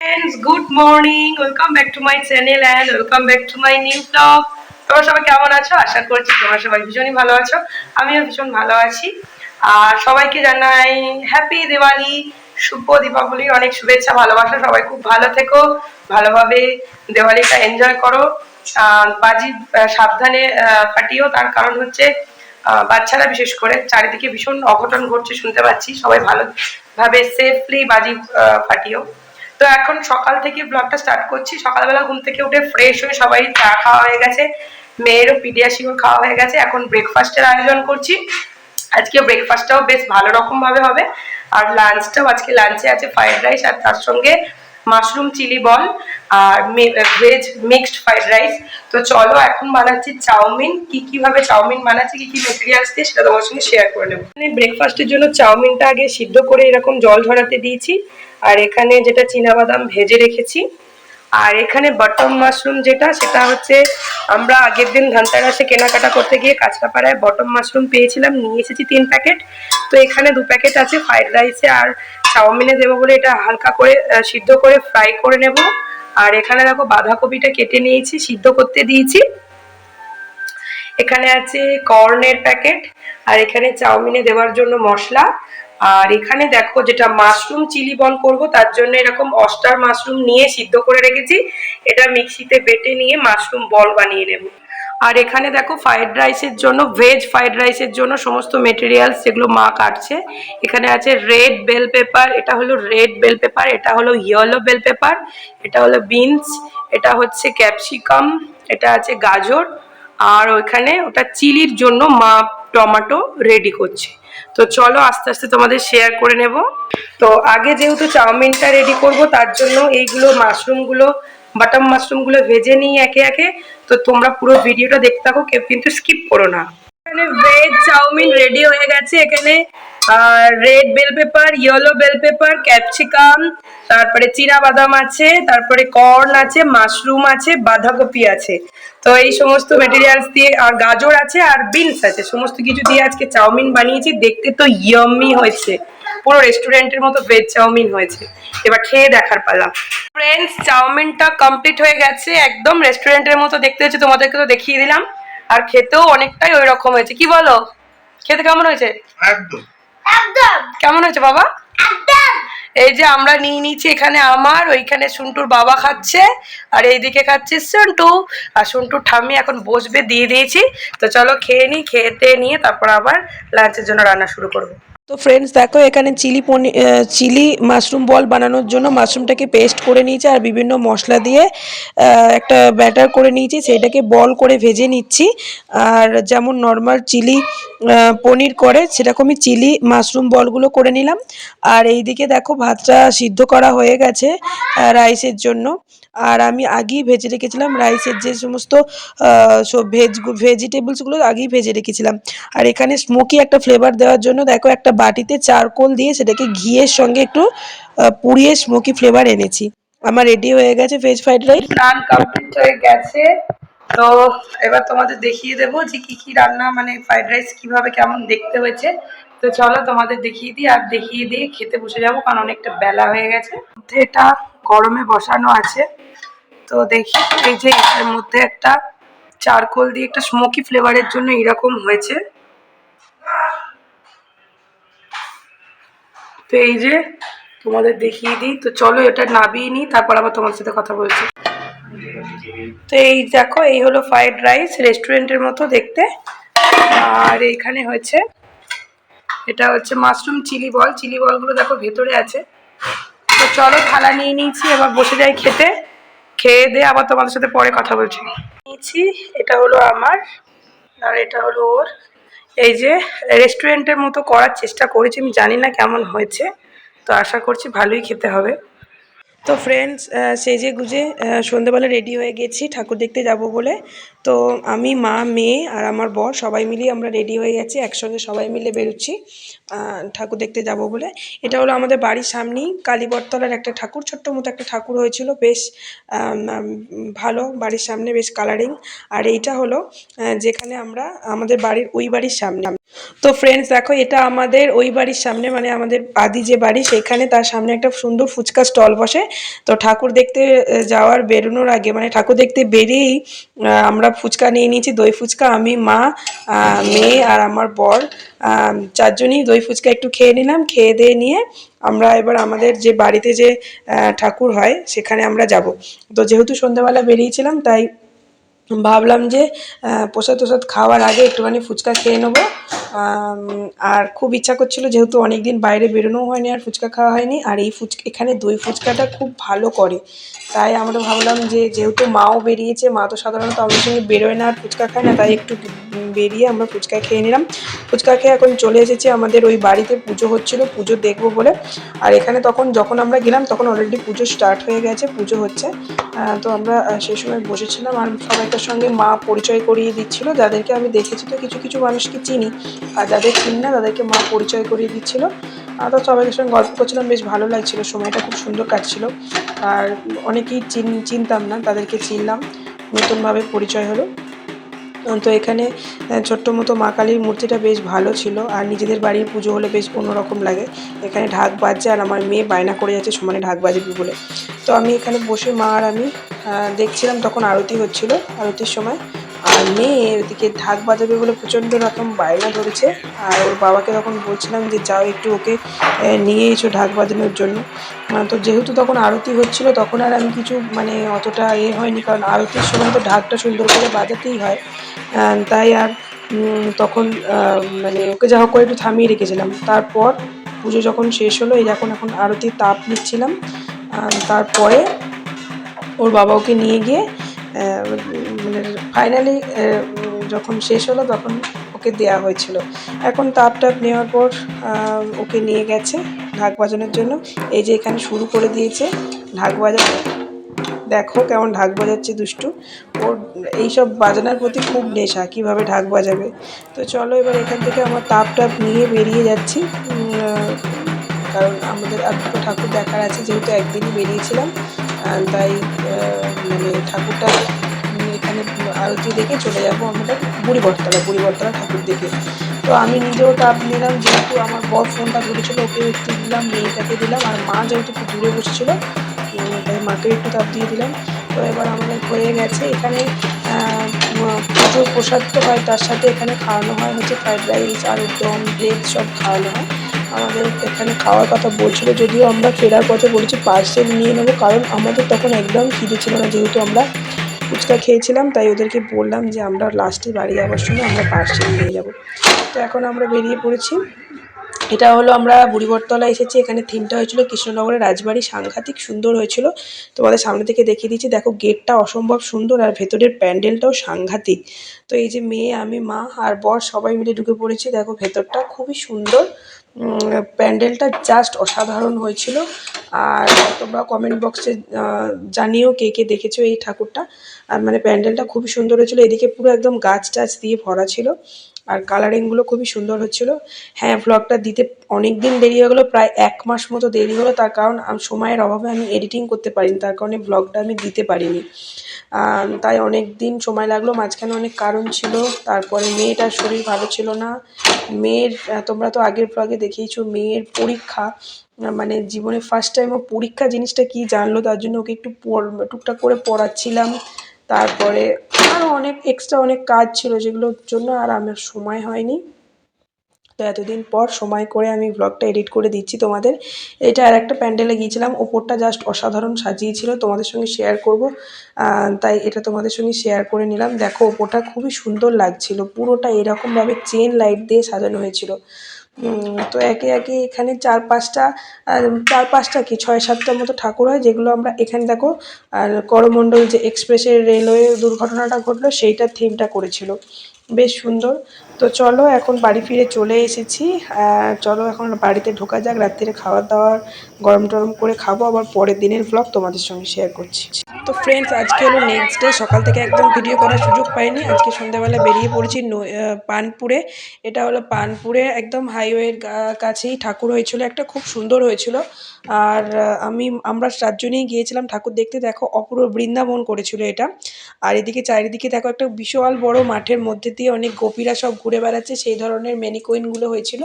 Friends, good morning. Welcome back to my channel and welcome back to my new vlog. তোমরা সবাই কেমন আছো? আশা করছি তোমরা সবাই ভীষণই ভালো আছো। আমিও ভীষণ ভালো আছি। আর সবাইকে জানাই হ্যাপি দিওয়ালি, শুভ দীপাবলির অনেক শুভেচ্ছা, ভালোবাসা। সবাই খুব ভালো থেকো, ভালোভাবে দিওয়ালিটা এনজয় করো। বাজি সাবধানে ফাটিও, তার কারণ হচ্ছে বাচ্চারা বিশেষ করে চারিদিকে ভীষণ অঘটন ঘটছে শুনতে পাচ্ছি। সবাই ভালোভাবে সেফলি বাজি ফাটিও। তো এখন সকাল থেকে ব্লগটা স্টার্ট করছি। সকালবেলা ঘুম থেকে উঠে ফ্রেশ হয়ে সবাই চা খাওয়া হয়ে গেছে, মেয়েরও পিডিয়াশিওর খাওয়া হয়ে গেছে। এখন ব্রেকফাস্টের আয়োজন করছি। আজকে ব্রেকফাস্টটাও বেশ ভালো রকম ভাবে হবে। আর লাঞ্চটাও, আজকে লাঞ্চে আছে ফ্রাইড রাইস আর তার সঙ্গে মাশরুম চিলি বল আর ভেজ মিক্সড ফ্রাইড রাইস। তো চলো এখন বানাচ্ছি চাউমিন। কিভাবে চাউমিন বানাচ্ছি, কি কি মেটেরিয়ালস দিয়ে, সেটা তোমার সঙ্গে শেয়ার করে নেবো। ব্রেকফাস্টের জন্য চাউমিনটা আগে সিদ্ধ করে এরকম জল ঝরাতে দিয়েছি। আর এখানে যেটা চীনাবাদাম ভেজে রেখেছি। আর এখানে বটম মাশরুম যেটা, সেটা হচ্ছে আমরা আগের দিন ধনতেরাসে কেনাকাটা করতে গিয়ে কাঁচরাপাড়ায় বটম মাশরুম পেয়েছিলাম, নিয়ে এসেছি 3 প্যাকেট। তো এখানে 2 প্যাকেট আছে ফ্রাইড রাইসে আর চাউমিনে দেবো বলে এটা হালকা করে সিদ্ধ করে ফ্রাই করে নেব। আর এখানে দেখো বাঁধাকপিটা কেটে নিয়েছি, সিদ্ধ করতে দিয়েছি। এখানে আছে কর্নের প্যাকেট আর এখানে চাউমিনে দেওয়ার জন্য মশলা। আর এখানে দেখো যেটা মাশরুম চিলি বল করব, তার জন্য এরকম অস্টার মাশরুম নিয়ে সিদ্ধ করে রেখেছি। এটা মিক্সিতে বেটে নিয়ে মাশরুম বল বানিয়ে নেব। আর এখানে দেখো ফ্রাইড রাইসের জন্য, ভেজ ফ্রাইড রাইসের জন্য সমস্ত মেটেরিয়ালস যেগুলো মা কাটছে। এখানে আছে রেড বেল পেপার, এটা হলো রেড বেল পেপার, এটা হলো ইয়েলো বেল পেপার, এটা হলো বিনস, এটা হচ্ছে ক্যাপসিকাম, এটা আছে গাজর। আর ওইখানে ওটা চিলির জন্য মা টমেটো রেডি করছে। তো চলো আস্তে আস্তে তোমাদের শেয়ার করে নেব। তো আগে যেহেতু চাউমিনটা রেডি করব, তার জন্য এইগুলো মাশরুমগুলো, বাটাম মাশরুমগুলো ভেজে নিই একে একে। তো তোমরা পুরো ভিডিওটা দেখতে থাকো, কেউ কিন্তু স্কিপ করো না। এখানে ভেজ চাউমিন রেডি হয়ে গেছে। এখানে red bell pepper, yellow bell pepper, capsicum, তারপরে বাদাম আছে, তারপরে কর্ন আছে, মাশরুম আছে, বাঁধাকপি আছে। তো এই সমস্ত মেটেরিয়ালস দিয়ে, আর গাজর আছে আর বিনস আছে, সমস্ত কিছু দিয়ে আজকে চাউমিন বানিয়েছি। দেখতে তো ইয়াম্মি হয়েছে, পুরো রেস্টুরেন্টের মতো ভেজ চাউমিন হয়েছে। এবার খেয়ে দেখার পালা। ফ্রেন্ডস, চাউমিনটা কমপ্লিট হয়ে গেছে, একদম রেস্টুরেন্টের মতো দেখতে হয়েছে, তোমাদেরকে তো দেখিয়ে দিলাম। আর খেতেও অনেকটাই ওই রকম হয়েছে। কি বলো, খেতে কেমন হয়েছে? একদম একদম। কেমন হয়েছে বাবা? একদম। এই যে আমরা নিয়ে নিচ্ছি, এখানে আমার, ওইখানে সন্টুর বাবা খাচ্ছে, আর এইদিকে খাচ্ছে সন্টু। আর সন্টুর ঠাম্মি এখন বসবে, দিয়ে দিয়েছি। তো চলো খেয়ে নিই, খেতে নিয়ে তারপর আবার লাঞ্চের জন্য রান্না শুরু করবো। তো ফ্রেন্ডস দেখো, এখানে চিলি মাশরুম বল বানানোর জন্য মাশরুমটাকে পেস্ট করে নিয়েছি আর বিভিন্ন মশলা দিয়ে একটা ব্যাটার করে নিয়েছি, সেটাকে বল করে ভেজে নিচ্ছি। আর যেমন নর্মাল চিলি পনির করে, সেরকমই চিলি মাশরুম বলগুলো করে নিলাম। আর এইদিকে দেখো ভাতটা সিদ্ধ করা হয়ে গেছে রাইসের জন্য। আর আমি আগেই ভেজে রেখেছিলাম রাইসের যে সমস্ত সব ভেজিটেবলসগুলো আগেই ভেজে রেখেছিলাম। আর এখানে স্মোকি একটা ফ্লেভার দেওয়ার জন্য দেখো একটা বাটিতে চারকোল দিয়ে সেটাকে ঘিয়ের সঙ্গে একটু পুড়িয়ে স্মোকি ফ্লেভার এনেছি। আমার রেডি হয়ে গেছে veg fried rice. Run complete হয়ে গেছে। তো এবার তোমাদের দেখিয়ে দেবো যে কি কি রান্না, মানে ফ্রাইড রাইস কিভাবে কেমন দেখতে হয়েছে। তো চলো তোমাদের দেখিয়ে দিই, আর দেখিয়ে দিয়ে খেতে বসে যাবো, কারণ অনেকটা বেলা হয়ে গেছে। এটা গরমে বসানো আছে। তো দেখি, এই যে এর মধ্যে একটা চারকোল দিয়ে একটা স্মোকি ফ্লেভারের জন্য এরকম হয়েছে। তো এই যে তোমাদের দেখিয়ে দিই। তো চলো এটা নাবিয়ে নিই, তারপর আবার তোমার সাথে কথা বলছি। তো এই দেখো, এই হলো ফ্রাইড রাইস, রেস্টুরেন্টের মতো দেখতে। আর এইখানে হয়েছে, এটা হচ্ছে মাশরুম চিলি বল। চিলি বলগুলো দেখো ভেতরে আছে। তো চলো থালা নিয়ে নিয়েছি, এবার বসে যাই খেতে। খেয়ে দিয়ে আবার তোমাদের সাথে পরে কথা বলছি। নিয়েছি, এটা হলো আমার আর এটা হলো ওর। এই যে রেস্টুরেন্টের মতো করার চেষ্টা করেছি, আমি জানি না কেমন হয়েছে। তো আশা করছি ভালোই খেতে হবে। তো ফ্রেন্ডস, সেজে গুজে সন্ধ্যেবেলা রেডি হয়ে গেছি ঠাকুর দেখতে যাব বলে। তো আমি, মা, মেয়ে আর আমার বর সবাই মিলিয়ে আমরা রেডি হয়ে গেছি, একসঙ্গে সবাই মিলে বেরোচ্ছি ঠাকুর দেখতে যাব বলে। এটা হলো আমাদের বাড়ির সামনেই কালীবরতলার একটা ঠাকুর, ছোট্ট মতো একটা ঠাকুর হয়েছিল, বেশ ভালো, বাড়ির সামনে বেশ কালারিং। আর এইটা হলো যেখানে আমরা, আমাদের বাড়ির ওই বাড়ির সামনে। তো ফ্রেন্ডস দেখো, এটা আমাদের ওই বাড়ির সামনে, মানে আমাদের আদি যে বাড়ি সেখানে, তার সামনে একটা সুন্দর ফুচকা স্টল বসে। তো ঠাকুর দেখতে যাওয়ার বেরোনোর আগে মানে ঠাকুর দেখতে বেরিয়েই আমরা ফুচকা নিয়ে নিয়েছি, দই ফুচকা। আমি, মা, মেয়ে আর আমার বর চারজনই দই ফুচকা একটু খেয়ে নিলাম। খেয়ে দিয়ে নিয়ে আমরা এবার আমাদের যে বাড়িতে যে ঠাকুর হয় সেখানে আমরা যাব। তো যেহেতু সন্ধ্যাবেলা বেরিয়েছিলাম তাই ভাবলাম যে প্রসাদ টসাদ খাওয়ার আগে একটুখানি ফুচকা খেয়ে নেবো। আর খুব ইচ্ছা করছিল, যেহেতু অনেক দিন বাইরে বেরোনোও হয়নি আর ফুচকা খাওয়া হয়নি। আর এই এখানে দই ফুচকাটা খুব ভালো করে, তাই আমরা ভাবলাম যে যেহেতু মাও বেরিয়েছে, মা তো সাধারণত আমাদের সঙ্গে বেরোয় না আর ফুচকা খায় না, তাই একটু বেরিয়ে আমরা ফুচকা খেয়ে নিলাম। ফুচকা খেয়ে এখন চলে এসেছি আমাদের ওই বাড়িতে, পুজো হচ্ছিল, পুজো দেখবো বলে। আর এখানে যখন আমরা গেলাম তখন অলরেডি পুজো স্টার্ট হয়ে গেছে, পুজো হচ্ছে। তো আমরা সেই সময় বসেছিলাম আর সবাইকার সঙ্গে মা পরিচয় করিয়ে দিচ্ছিল। যাদেরকে আমি দেখেছি তো কিছু কিছু মানুষকে চিনি, আর যাদের চিনি না তাদেরকে মা পরিচয় করিয়ে দিচ্ছিল। তো সবাইকার সঙ্গে গল্প করছিলাম, বেশ ভালো লাগছিল, সময়টা খুব সুন্দর কাটছিল। আর অনেকেই চিনতাম না, তাদেরকে চিনলাম, নতুনভাবে পরিচয় হলো। তো এখানে ছোট্ট মতো মা কালীর মূর্তিটা বেশ ভালো ছিল। আর নিজেদের বাড়ির পুজো হলে বেশ অন্যরকম লাগে। এখানে ঢাক বাজছে আর আমার মেয়ে বায়না করে যাচ্ছে সমানে ঢাক বাজবে বলে। তো আমি এখানে বসে মা আর আমি দেখছিলাম, তখন আরতি হচ্ছিল, আরতির সময়। আর মেয়ে ওদিকে ঢাক বাজাবে বলে প্রচণ্ড রকম বায়না ধরেছে। আর ওর বাবাকে তখন বলছিলাম যে যাও একটু ওকে নিয়ে এসো ঢাক বাজানোর জন্য। তো যেহেতু তখন আরতি হচ্ছিল তখন আর আমি কিছু মানে অতটা হয়নি, কারণ আরতির সময় তো ঢাকটা সুন্দর করে বাজাতেই হয়। তাই আর তখন মানে ওকে যা হোক করে একটু থামিয়ে রেখেছিলাম। তারপর পুজো যখন শেষ হলো, এই এখন আরতির তাপ নিচ্ছিলাম। তারপরে ওর বাবা ওকে নিয়ে গিয়ে মানে ফাইনালি যখন শেষ হলো তখন ওকে দেওয়া হয়েছিল। এখন তাপ নেওয়ার পর ওকে নিয়ে গেছে ঢাক বাজানোর জন্য। এই যে এখানে শুরু করে দিয়েছে ঢাক বাজানো, দেখো কেমন ঢাক বাজাচ্ছে দুষ্টু। ওর এইসব বাজানোর প্রতি খুব নেশা, কীভাবে ঢাক বাজাবে। তো চলো এবার এখান থেকে আমার তাপ নিয়ে বেরিয়ে যাচ্ছি, কারণ আমাদের আর দুটো ঠাকুর দেখার আছে, যেহেতু একদিনই বেরিয়েছিলাম। তাই মানে ঠাকুরটা এখানে আরতি দেখে চলে যাবো আমরা বুড়িবরতলা ঠাকুর দেখে। তো আমি নিজেও তাপ নিলাম, যেহেতু আমার বর ফোনটা ধরেছিল, ওকে একটু দিলাম, মেয়েটাকে দিলাম। আর মা যেহেতু একটু দূরে বসেছিলো তাই মাকে একটু তাপ দিয়ে দিলাম। তো এবার আমাদের হয়ে গেছে এখানে পুজোর প্রসাদ তো হয়, তার সাথে এখানে খাওয়ানো হয় হচ্ছে ফ্রাইড রাইস, আলুর দম, ভেজ সব খাওয়ানো হয়। আমাদের এখানে খাওয়ার কথা বলছিল, যদিও আমরা ফেরার পথে বলেছি পার্সেল নিয়ে নেবো, কারণ আমাদের তখন একদম খিদে ছিল না, যেহেতু আমরা ফুচকা খেয়েছিলাম। তাই ওদেরকে বললাম যে আমরা লাস্টে বাড়ি যাওয়ার সময় আমরা পার্সেল নিয়ে যাব। তো এখন আমরা বেরিয়ে পড়েছি। এটা হলো আমরা বুড়িবরতলা এসেছি। এখানে থিমটা হয়েছিল কৃষ্ণনগরের রাজবাড়ি, সাংঘাতিক সুন্দর হয়েছিল। তোমাদের সামনে থেকে দেখিয়ে দিচ্ছি, দেখো গেটটা অসম্ভব সুন্দর আর ভেতরের প্যান্ডেলটাও সাংঘাতিক। তো এই যে মেয়ে, আমি, মা আর বর সবাই মিলে ঢুকে পড়েছি। দেখো ভেতরটা খুবই সুন্দর, প্যান্ডেলটা জাস্ট অসাধারণ হয়েছিল। আর তোমরা কমেন্ট বক্সে জানিও কে কে দেখেছো এই ঠাকুরটা। আর মানে প্যান্ডেলটা খুবই সুন্দর হয়েছিল, এদিকে পুরো একদম গাছ টাছ দিয়ে ভরা ছিল। আর কালারিংগুলো খুবই সুন্দর হচ্ছিলো। হ্যাঁ, ভ্লগটা দিতে অনেক দিন দেরি হয়ে গেলো, প্রায় 1 মাস মতো দেরি হলো। তার কারণ সময়ের অভাবে আমি এডিটিং করতে পারিনি, তার কারণে ভ্লগটা আমি দিতে পারিনি। তাই অনেক দিন সময় লাগলো, মাঝখানে অনেক কারণ ছিল। তারপরে মেয়েটার শরীর ভালো ছিল না। মেয়ের তোমরা তো আগের ভ্লগে দেখিয়েছো, মেয়ের পরীক্ষা, মানে জীবনে ফার্স্ট টাইম ও পরীক্ষা জিনিসটা কি জানলো, তার জন্য ওকে একটু টুকটাক করে পড়াচ্ছিলাম। তারপরে আরও অনেক এক্সট্রা অনেক কাজ ছিল, যেগুলোর জন্য আর আমার সময় হয়নি। তো এতদিন পর সময় করে আমি ব্লগটা এডিট করে দিচ্ছি তোমাদের। এটা আর একটা প্যান্ডেলে গিয়েছিলাম, ওপরটা জাস্ট অসাধারণ সাজিয়েছিল, তোমাদের সঙ্গে শেয়ার করব, তাই এটা তোমাদের সঙ্গে শেয়ার করে নিলাম। দেখো ওপরটা খুবই সুন্দর লাগছিল, পুরোটা এরকমভাবে চেন লাইট দিয়ে সাজানো হয়েছিল। তো একে একে এখানে 4-5টা কি 6-7টার মতো ঠাকুর হয়, যেগুলো আমরা এখানে দেখো। আর করমণ্ডল যে এক্সপ্রেসের রেলওয়ে দুর্ঘটনাটা ঘটলো সেইটার থিমটা করেছিল, বেশ সুন্দর। তো চলো এখন বাড়ি ফিরে চলে এসেছি। চলো এখন বাড়িতে ঢোকা যাক, রাত্রিরে খাবার দাবার গরম টরম করে খাবো, আবার পরের দিনের ব্লগ তোমাদের সঙ্গে শেয়ার করছি। তো ফ্রেন্ডস, আজকে হলো নেক্সট ডে, সকাল থেকে একদম ভিডিও করার সুযোগ পাইনি। আজকে সন্ধ্যাবেলা বেরিয়ে পড়েছি পানপুরে। এটা হলো পানপুরে একদম হাইওয়ের কাছেই ঠাকুর হয়েছিল, একটা খুব সুন্দর হয়েছিল। আর আমরা 4জনেই গিয়েছিলাম ঠাকুর দেখতে। দেখো অপূর্ব বৃন্দাবন করেছিল এটা। আর এদিকে চারিদিকে দেখো একটা বিশাল বড় মাঠের মধ্যে দিয়ে অনেক গোপীরা সব ঘুরে বেড়াচ্ছে, সেই ধরনের ম্যানিকুইনগুলো হয়েছিল।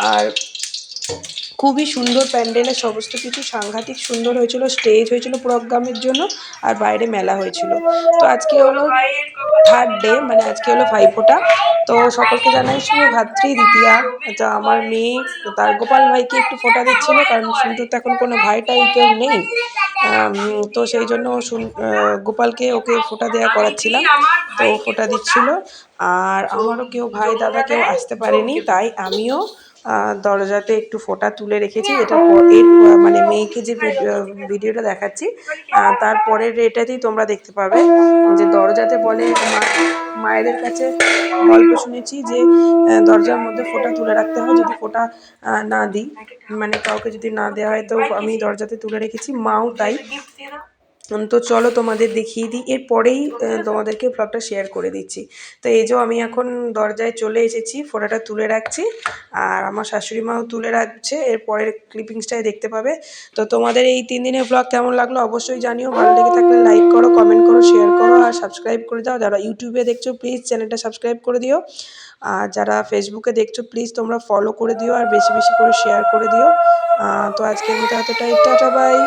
আর খুবই সুন্দর প্যান্ডেলের সমস্ত কিছু সাংঘাতিক সুন্দর হয়েছিল, স্টেজ হয়েছিল প্রোগ্রামের জন্য, আর বাইরে মেলা হয়েছিল। তো আজকে হলো থার্ড ডে, মানে আজকে হলো ভাইফোঁটা। তো সকলকে জানাই শুভ ভাতৃ দ্বিতীয়া। তো আমার মেয়ে তার গোপাল ভাইকে একটু ফোঁটা দিচ্ছিল, কারণ শুনতে তো এখন কোনো ভাইটাই কেউ নেই। তো সেই জন্য গোপালকে ওকে ফোঁটা দেওয়া করাচ্ছিলাম, তো ও ফোঁটা দিচ্ছিল। আর আমারও কেউ ভাই দাদা কেউ আসতে পারেনি, তাই আমিও দরজাতে একটু ফোঁটা তুলে রেখেছি। মানে মেয়েকে যে ভিডিওটা দেখাচ্ছি তারপরের এটাতেই তোমরা দেখতে পাবে যে দরজাতে বলে মায়েদের কাছে গল্প শুনেছি যে দরজার মধ্যে ফোঁটা তুলে রাখতে হয়, যদি ফোঁটা না দিই, মানে কাউকে যদি না দেওয়া হয়, তো আমি দরজাতে তুলে রেখেছি, মাও তাই। তো চলো তোমাদের দেখিয়ে দিই, এরপরেই তোমাদেরকে ব্লগটা শেয়ার করে দিচ্ছি। তো এই যে আমি এখন দরজায় চলে এসেছি, ফোঁটাটা তুলে রাখছি, আর আমার শাশুড়ি মাও তুলে রাখছে, এর পরের ক্লিপিংসটাই দেখতে পাবে। তো তোমাদের এই 3 দিনের ব্লগ কেমন লাগলো অবশ্যই জানিও, ভালো লেগে থাকলে লাইক করো, কমেন্ট করো, শেয়ার করো, আর সাবস্ক্রাইব করে দাও। যারা ইউটিউবে দেখছো প্লিজ চ্যানেলটা সাবস্ক্রাইব করে দিও, আর যারা ফেসবুকে দেখছো প্লিজ তোমরা ফলো করে দিও, আর বেশি বেশি করে শেয়ার করে দিও। তো আজকের মতো এতটাই, টাটা বাই।